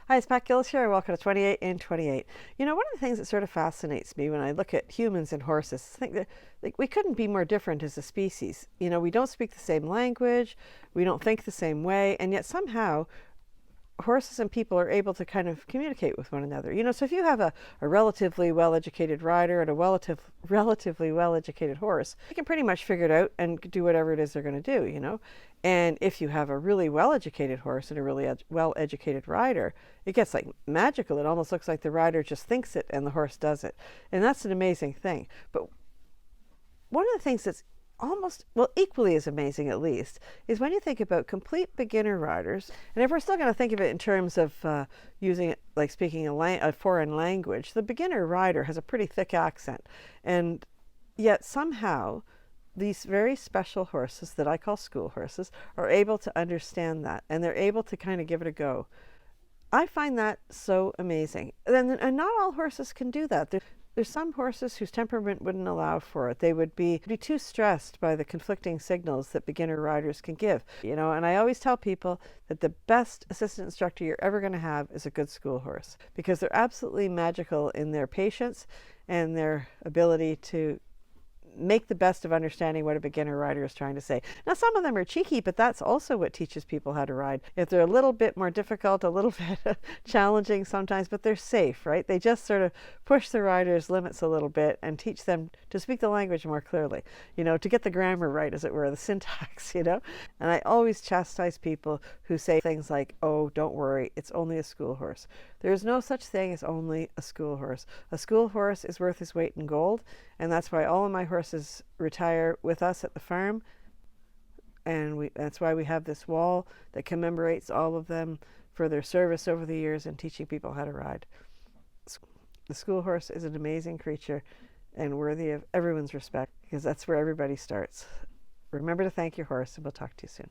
Hi, it's Pat Gillis here, and welcome to 28 in 28. You know, one of the things that sort of fascinates me when I look at humans and horses, I think that we couldn't be more different as a species. You know, we don't speak the same language, we don't think the same way, and yet somehow horses and people are able to kind of communicate with one another. You know, so if you have a relatively well-educated rider and a relatively well-educated horse, they can pretty much figure it out and do whatever it is they're going to do, you know. And if you have a really well-educated horse and a really well-educated rider, it gets like magical. It almost looks like the rider just thinks it and the horse does it. And that's an amazing thing. But one of the things that's almost, well, equally as amazing at least, is when you think about complete beginner riders. And if we're still going to think of it in terms of using it like speaking a foreign language, the beginner rider has a pretty thick accent. And yet somehow these very special horses that I call school horses are able to understand that, and they're able to kind of give it a go. I find that so amazing. And not all horses can do that. There's some horses whose temperament wouldn't allow for it. They would be too stressed by the conflicting signals that beginner riders can give. You know, and I always tell people that the best assistant instructor you're ever going to have is a good school horse, because they're absolutely magical in their patience and their ability to make the best of understanding what a beginner rider is trying to say. Now, some of them are cheeky, but that's also what teaches people how to ride. If they're a little bit more difficult, a little bit challenging sometimes, but they're safe, right? They just sort of push the rider's limits a little bit and teach them to speak the language more clearly, you know, to get the grammar right, as it were, the syntax, you know? And I always chastise people who say things like, oh, don't worry, it's only a school horse. There is no such thing as only a school horse. A school horse is worth his weight in gold, and that's why all of my horses retire with us at the farm, and that's why we have this wall that commemorates all of them for their service over the years and teaching people how to ride. The school horse is an amazing creature and worthy of everyone's respect, because that's where everybody starts. Remember to thank your horse, and we'll talk to you soon.